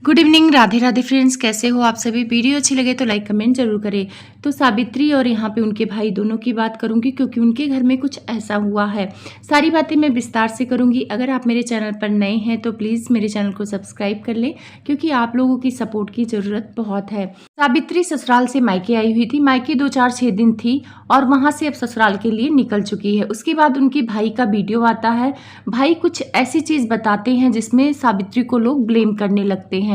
Good evening, Radhe Radhe friends. कैसे हो आप सभी? वीडियो अच्छी लगे तो लाइक कमेंट जरूर करें। तो सावित्री और यहाँ पे उनके भाई दोनों की बात करूंगी क्योंकि उनके घर में कुछ ऐसा हुआ है। सारी बातें मैं विस्तार से करूंगी। अगर आप मेरे चैनल पर नए हैं तो प्लीज़ मेरे चैनल को सब्सक्राइब कर लें क्योंकि आप लोगों की सपोर्ट की ज़रूरत बहुत है। सावित्री ससुराल से मायके आई हुई थी। मायके 2-4-6 दिन थी और वहाँ से अब ससुराल के लिए निकल चुकी है। उसके बाद उनके भाई का वीडियो आता है। भाई कुछ ऐसी चीज़ बताते हैं जिसमें सावित्री को लोग ब्लेम करने लगते हैं।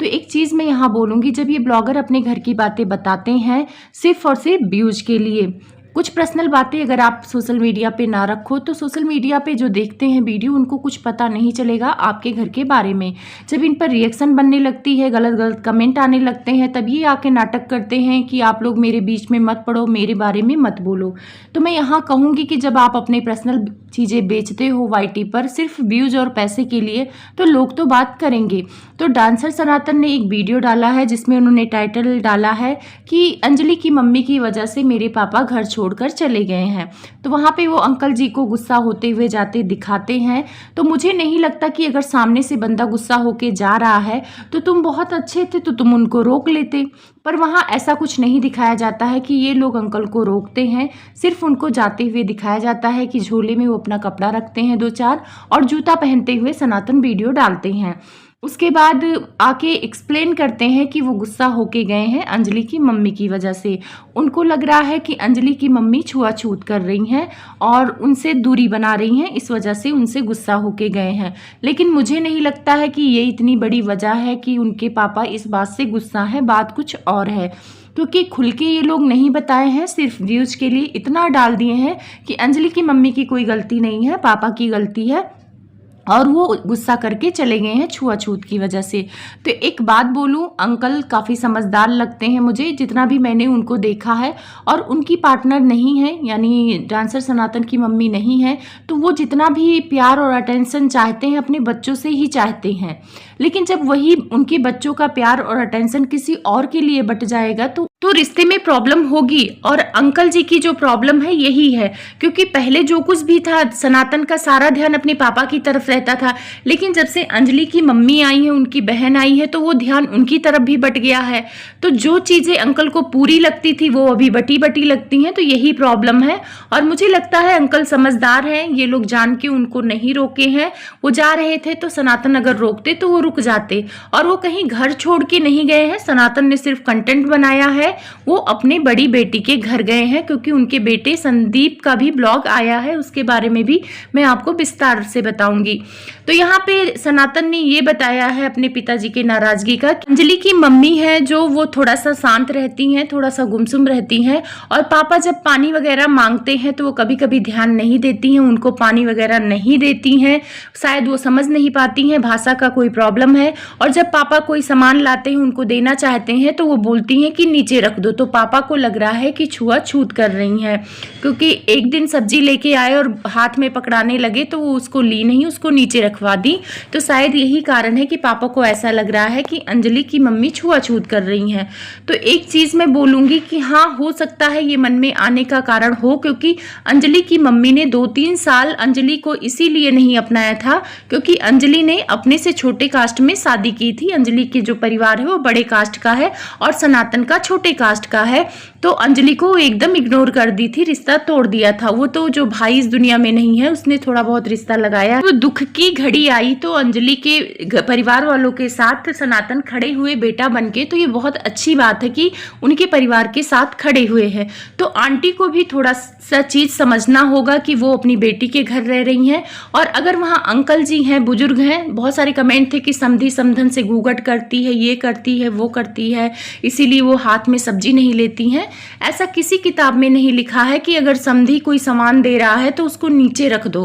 तो एक चीज़ मैं यहाँ बोलूँगी, जब ये ब्लॉगर अपने घर की बातें बताते हैं सिर्फ और सिर्फ व्यूज के लिए, कुछ पर्सनल बातें अगर आप सोशल मीडिया पे ना रखो तो सोशल मीडिया पे जो देखते हैं वीडियो उनको कुछ पता नहीं चलेगा आपके घर के बारे में। जब इन पर रिएक्शन बनने लगती है, गलत गलत कमेंट आने लगते हैं, तब ये आके नाटक करते हैं कि आप लोग मेरे बीच में मत पड़ो, मेरे बारे में मत बोलो। तो मैं यहाँ कहूँगी कि जब आप अपने पर्सनल चीज़ें बेचते हो वाईटी पर सिर्फ व्यूज और पैसे के लिए तो लोग तो बात करेंगे। तो डांसर सनातन ने एक वीडियो डाला है जिसमें उन्होंने टाइटल डाला है कि अंजलि की मम्मी की वजह से मेरे पापा घर छोड़कर चले गए हैं। तो वहाँ पे वो अंकल जी को गुस्सा होते हुए जाते दिखाते हैं। तो मुझे नहीं लगता कि अगर सामने से बंदा गुस्सा होके जा रहा है तो तुम बहुत अच्छे थे तो तुम उनको रोक लेते, पर वहाँ ऐसा कुछ नहीं दिखाया जाता है कि ये लोग अंकल को रोकते हैं। सिर्फ उनको जाते हुए दिखाया जाता है कि झोले में वो अपना कपड़ा रखते हैं 2-4 और जूता पहनते हुए सनातन वीडियो डालते हैं। उसके बाद आके एक्सप्लेन करते हैं कि वो गुस्सा होके गए हैं अंजलि की मम्मी की वजह से। उनको लग रहा है कि अंजलि की मम्मी छुआछूत कर रही हैं और उनसे दूरी बना रही हैं, इस वजह से उनसे गुस्सा होके गए हैं। लेकिन मुझे नहीं लगता है कि ये इतनी बड़ी वजह है कि उनके पापा इस बात से गुस्सा है। बात कुछ और है क्योंकि खुल के ये लोग नहीं बताए हैं, सिर्फ व्यूज के लिए इतना डाल दिए हैं कि अंजलि की मम्मी की कोई गलती नहीं है, पापा की गलती है और वो गुस्सा करके चले गए हैं छुआछूत की वजह से। तो एक बात बोलूं, अंकल काफ़ी समझदार लगते हैं मुझे जितना भी मैंने उनको देखा है, और उनकी पार्टनर नहीं है यानी डांसर सनातन की मम्मी नहीं है, तो वो जितना भी प्यार और अटेंशन चाहते हैं अपने बच्चों से ही चाहते हैं। लेकिन जब वही उनके बच्चों का प्यार और अटेंशन किसी और के लिए बट जाएगा तो रिश्ते में प्रॉब्लम होगी। और अंकल जी की जो प्रॉब्लम है यही है क्योंकि पहले जो कुछ भी था सनातन का सारा ध्यान अपने पापा की तरफ रहता था, लेकिन जब से अंजलि की मम्मी आई है, उनकी बहन आई है, तो वो ध्यान उनकी तरफ भी बट गया है। तो जो चीज़ें अंकल को पूरी लगती थी वो अभी बटी बटी लगती हैं, तो यही प्रॉब्लम है। और मुझे लगता है अंकल समझदार हैं, ये लोग जान के उनको नहीं रोके हैं। वो जा रहे थे तो सनातन अगर रोकते तो वो रुक जाते, और वो कहीं घर छोड़ के नहीं गए हैं। सनातन ने सिर्फ कंटेंट बनाया है, वो अपने बड़ी बेटी के घर गए हैं क्योंकि उनके बेटे संदीप का भी ब्लॉग आया है, उसके बारे में भी मैं आपको विस्तार से बताऊंगी। तो यहाँ पे सनातन ने ये बताया है अपने पिताजी के नाराजगी का। अंजलि की मम्मी है जो वो थोड़ा सा शांत रहती हैं, थोड़ा सा गुमसुम रहती हैं, और पापा जब पानी वगैरह मांगते हैं तो वो कभी कभी ध्यान नहीं देती हैं, उनको पानी वगैरह नहीं देती हैं। शायद वो समझ नहीं पाती हैं, भाषा का कोई प्रॉब्लम है। और जब पापा कोई सामान लाते हैं उनको देना चाहते हैं तो वो बोलती हैं कि नीचे रख दो। तो पापा को लग रहा है कि छुआछूत कर रही हैं क्योंकि एक दिन सब्जी लेके आए और हाथ में पकड़ाने लगे तो वो उसको ली नहीं, उसको नीचे रखवा दी। तो शायद यही कारण है कि पापा को ऐसा लग रहा है कि अंजलि की मम्मी छुआछूत कर रही हैं। तो एक चीज़ मैं बोलूँगी कि हाँ, हो सकता है ये मन में आने का कारण हो क्योंकि अंजलि की मम्मी ने 2-3 साल अंजलि को इसीलिए नहीं अपनाया था क्योंकि अंजलि ने अपने से छोटे कास्ट में शादी की थी। अंजलि के जो परिवार है वो बड़े कास्ट का है और सनातन का छोटे कास्ट का है। तो अंजलि को एकदम इग्नोर कर दी थी, रिश्ता तोड़ दिया था। वो तो जो भाई इस दुनिया में नहीं है उसने थोड़ा बहुत रिश्ता लगाया। तो दुख की घड़ी आई तो अंजलि के परिवार वालों के साथ सनातन खड़े हुए बेटा बनके, तो ये बहुत अच्छी बात है कि उनके परिवार के साथ खड़े हुए हैं। तो आंटी को भी थोड़ा सा चीज समझना होगा कि वो अपनी बेटी के घर रह रही हैं। और अगर वहाँ अंकल जी हैं, बुजुर्ग हैं, बहुत सारे कमेंट थे कि समधी समधन से घूंघट करती है, ये करती है, वो करती है, इसीलिए वो हाथ में सब्जी नहीं लेती हैं। ऐसा किसी किताब में नहीं लिखा है कि अगर समधी कोई सामान दे रहा है तो उसको नीचे रख दो।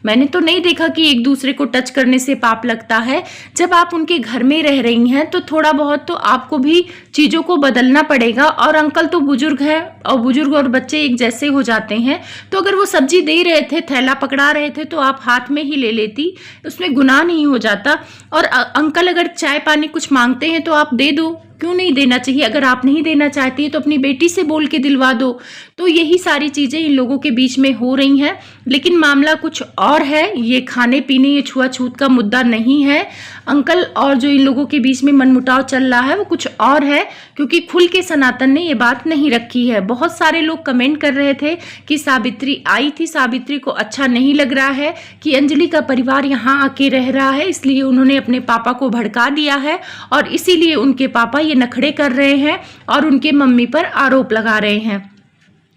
मैंने तो नहीं देखा कि एक दूसरे को टच करने से पाप लगता है। जब आप उनके घर में रह रही हैं तो थोड़ा बहुत तो आपको भी चीज़ों को बदलना पड़ेगा। और अंकल तो बुजुर्ग है और बुजुर्ग और बच्चे एक जैसे हो जाते हैं। तो अगर वो सब्जी दे रहे थे, थैला पकड़ा रहे थे, तो आप हाथ में ही ले लेती, उसमें गुनाह नहीं हो जाता। और अंकल अगर चाय पानी कुछ मांगते हैं तो आप दे दो, क्यों नहीं देना चाहिए? अगर आप नहीं देना चाहती है तो अपनी बेटी से बोल के दिलवा दो। तो यही सारी चीज़ें इन लोगों के बीच में हो रही हैं, लेकिन मामला कुछ और है। ये खाने पीने, ये छुआछूत का मुद्दा नहीं है। अंकल और जो इन लोगों के बीच में मनमुटाव चल रहा है वो कुछ और है, क्योंकि खुल के सनातन ने ये बात नहीं रखी है। बहुत सारे लोग कमेंट कर रहे थे कि सावित्री आई थी, सावित्री को अच्छा नहीं लग रहा है कि अंजलि का परिवार यहाँ आके रह रहा है, इसलिए उन्होंने अपने पापा को भड़का दिया है और इसीलिए उनके पापा ये नखड़े कर रहे हैं और उनके मम्मी पर आरोप लगा रहे हैं।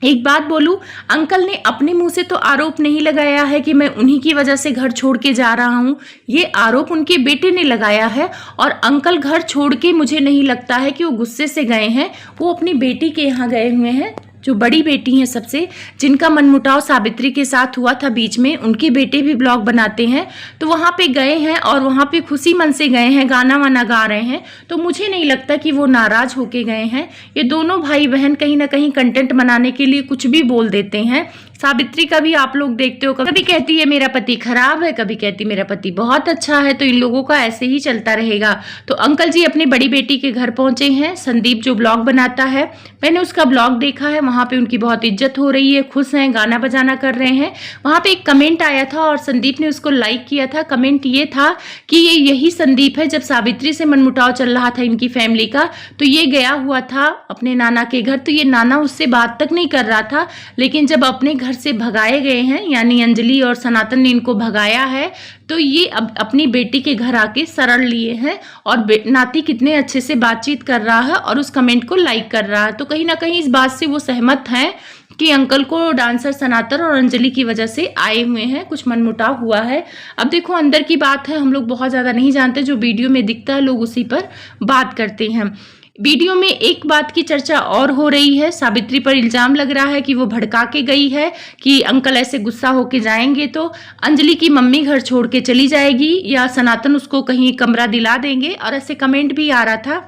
एक बात बोलूं, अंकल ने अपने मुंह से तो आरोप नहीं लगाया है कि मैं उन्हीं की वजह से घर छोड़ के जा रहा हूं। ये आरोप उनके बेटे ने लगाया है और अंकल घर छोड़ के मुझे नहीं लगता है कि वो गुस्से से गए हैं। वो अपनी बेटी के यहाँ गए हुए हैं, जो बड़ी बेटी हैं सबसे, जिनका मनमुटाव सावित्री के साथ हुआ था बीच में। उनके बेटे भी ब्लॉग बनाते हैं, तो वहाँ पे गए हैं और वहाँ पे खुशी मन से गए हैं, गाना वाना गा रहे हैं। तो मुझे नहीं लगता कि वो नाराज होके गए हैं। ये दोनों भाई बहन कहीं ना कहीं कंटेंट बनाने के लिए कुछ भी बोल देते हैं। सावित्री का भी आप लोग देखते हो, कभी कहती है मेरा पति खराब है, कभी कहती मेरा पति बहुत अच्छा है। तो इन लोगों का ऐसे ही चलता रहेगा। तो अंकल जी अपनी बड़ी बेटी के घर पहुंचे हैं। संदीप जो ब्लॉग बनाता है, मैंने उसका ब्लॉग देखा है, वहां पे उनकी बहुत इज्जत हो रही है, खुश हैं, गाना बजाना कर रहे हैं। वहां पे एक कमेंट आया था और संदीप ने उसको लाइक किया था। कमेंट ये था कि ये यही संदीप है, जब सावित्री से मनमुटाव चल रहा था इनकी फैमिली का, तो ये गया हुआ था अपने नाना के घर। तो ये नाना उससे बात तक नहीं कर रहा था, लेकिन जब अपने घर से भगाए गए हैं, यानी अंजलि और सनातन ने इनको भगाया है, तो ये अब अपनी बेटी के घर आके शरण लिए हैं और नाती कितने अच्छे से बातचीत कर रहा है और उस कमेंट को लाइक कर रहा है। तो कहीं ना कहीं इस बात से वो सहमत हैं कि अंकल को डांसर सनातन और अंजलि की वजह से आए हुए हैं, कुछ मनमुटाव हुआ है। अब देखो अंदर की बात है, हम लोग बहुत ज़्यादा नहीं जानते, जो वीडियो में दिखता है लोग उसी पर बात करते हैं। वीडियो में एक बात की चर्चा और हो रही है, सावित्री पर इल्जाम लग रहा है कि वो भड़का के गई है कि अंकल ऐसे गुस्सा होके जाएंगे तो अंजलि की मम्मी घर छोड़ के चली जाएगी या सनातन उसको कहीं कमरा दिला देंगे। और ऐसे कमेंट भी आ रहा था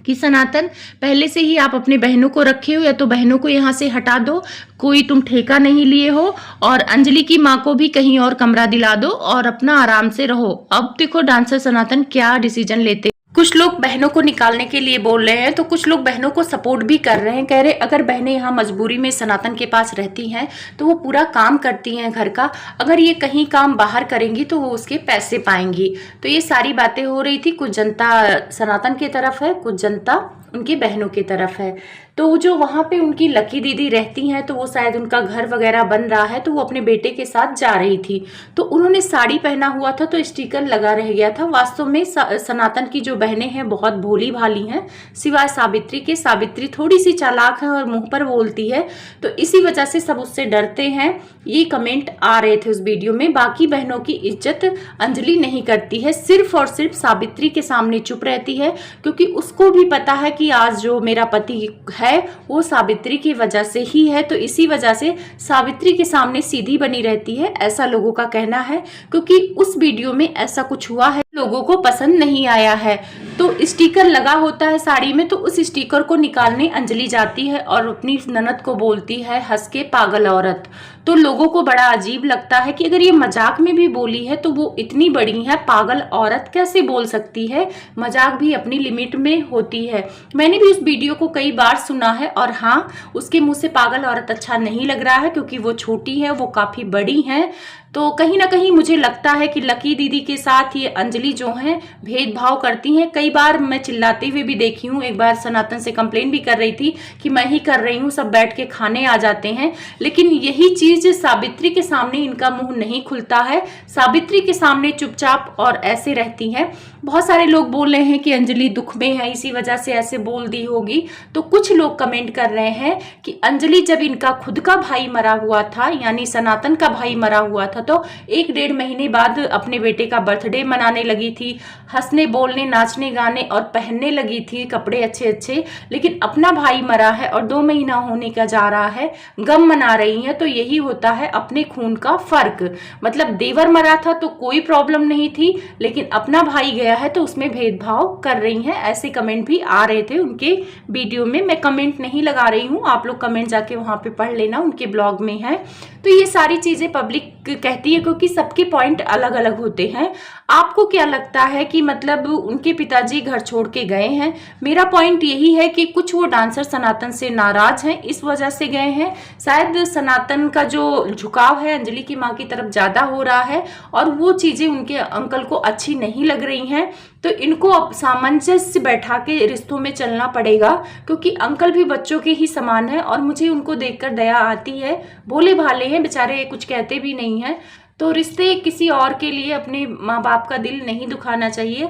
कि सनातन पहले से ही आप अपने बहनों को रखे हो या तो बहनों को यहाँ से हटा दो, कोई तुम ठेका नहीं लिए हो, और अंजलि की माँ को भी कहीं और कमरा दिला दो और अपना आराम से रहो। अब देखो डांसर सनातन क्या डिसीजन लेते। कुछ लोग बहनों को निकालने के लिए बोल रहे हैं, तो कुछ लोग बहनों को सपोर्ट भी कर रहे हैं। कह रहे अगर बहनें यहाँ मजबूरी में सनातन के पास रहती हैं तो वो पूरा काम करती हैं घर का, अगर ये कहीं काम बाहर करेंगी तो वो उसके पैसे पाएंगी। तो ये सारी बातें हो रही थी। कुछ जनता सनातन की तरफ है, कुछ जनता उनकी बहनों की तरफ है। तो जो वहाँ पे उनकी लकी दीदी रहती हैं, तो वो शायद उनका घर वगैरह बन रहा है, तो वो अपने बेटे के साथ जा रही थी। तो उन्होंने साड़ी पहना हुआ था तो स्टिकर लगा रह गया था। वास्तव में सनातन की जो बहनें हैं बहुत भोली भाली हैं, सिवाय सावित्री के। सावित्री थोड़ी सी चालाक है और मुंह पर बोलती है, तो इसी वजह से सब उससे डरते हैं। ये कमेंट आ रहे थे उस वीडियो में। बाकी बहनों की इज्जत अंजलि नहीं करती है, सिर्फ और सिर्फ सावित्री के सामने चुप रहती है, क्योंकि उसको भी पता है कि आज जो मेरा पति है वो सावित्री की वजह से ही है। तो इसी वजह से सावित्री के सामने सीधी बनी रहती है, ऐसा लोगों का कहना है। क्योंकि उस वीडियो में ऐसा कुछ हुआ है, लोगों को पसंद नहीं आया है। तो स्टिकर लगा होता है साड़ी में, तो उस स्टिकर को निकालने अंजलि जाती है और अपनी ननद को बोलती है हंस के पागल औरत। तो लोगों को बड़ा अजीब लगता है कि अगर ये मजाक में भी बोली है तो वो इतनी बड़ी है, पागल औरत कैसे बोल सकती है। मजाक भी अपनी लिमिट में होती है। मैंने भी उस वीडियो को कई बार सुना है और हाँ, उसके मुंह से पागल औरत अच्छा नहीं लग रहा है, क्योंकि वो छोटी है, वो काफी बड़ी है। तो कहीं ना कहीं मुझे लगता है कि लकी दीदी के साथ ये अंजलि जो है भेदभाव करती हैं। कई बार मैं चिल्लाते हुए भी देखी हूँ, एक बार सनातन से कंप्लेन भी कर रही थी कि मैं ही कर रही हूँ, सब बैठ के खाने आ जाते हैं। लेकिन यही चीज सावित्री के सामने इनका मुंह नहीं खुलता है, सावित्री के सामने चुपचाप और ऐसे रहती हैं। बहुत सारे लोग बोल रहे हैं कि अंजलि दुख में है, इसी वजह से ऐसे बोल दी होगी। तो कुछ लोग कमेंट कर रहे हैं कि अंजलि जब इनका खुद का भाई मरा हुआ था, यानी सनातन का भाई मरा हुआ था, तो 1-1.5 महीने बाद अपने बेटे का बर्थडे मनाने लगी थी, हंसने बोलने नाचने गाने और पहनने लगी थी कपड़े अच्छे अच्छे। लेकिन अपना भाई मरा है और 2 महीना होने का जा रहा है, गम मना रही है। तो यही होता है अपने खून का फर्क। मतलब देवर मरा था तो कोई प्रॉब्लम नहीं थी, लेकिन अपना भाई गया है तो उसमें भेदभाव कर रही हैं। ऐसे कमेंट भी आ रहे थे उनके वीडियो में। मैं कमेंट नहीं लगा रही हूँ, आप लोग कमेंट जाके वहां पे पढ़ लेना, उनके ब्लॉग में है। तो ये सारी चीजें पब्लिक कहती है, क्योंकि सबके पॉइंट अलग अलग होते हैं। आपको क्या लगता है कि मतलब उनके पिताजी घर छोड़ के गए हैं? मेरा पॉइंट यही है कि कुछ वो डांसर सनातन से नाराज हैं, इस वजह से गए हैं। शायद सनातन का जो झुकाव है अंजलि की माँ की तरफ ज्यादा हो रहा है और वो चीजें उनके अंकल को अच्छी नहीं लग रही हैं। तो इनको अब सामंजस्य बैठा के रिश्तों में चलना पड़ेगा, क्योंकि अंकल भी बच्चों के ही समान है और मुझे उनको देखकर दया आती है। भोले भाले हैं बेचारे, कुछ कहते भी नहीं हैं। तो रिश्ते किसी और के लिए अपने माँ बाप का दिल नहीं दुखाना चाहिए।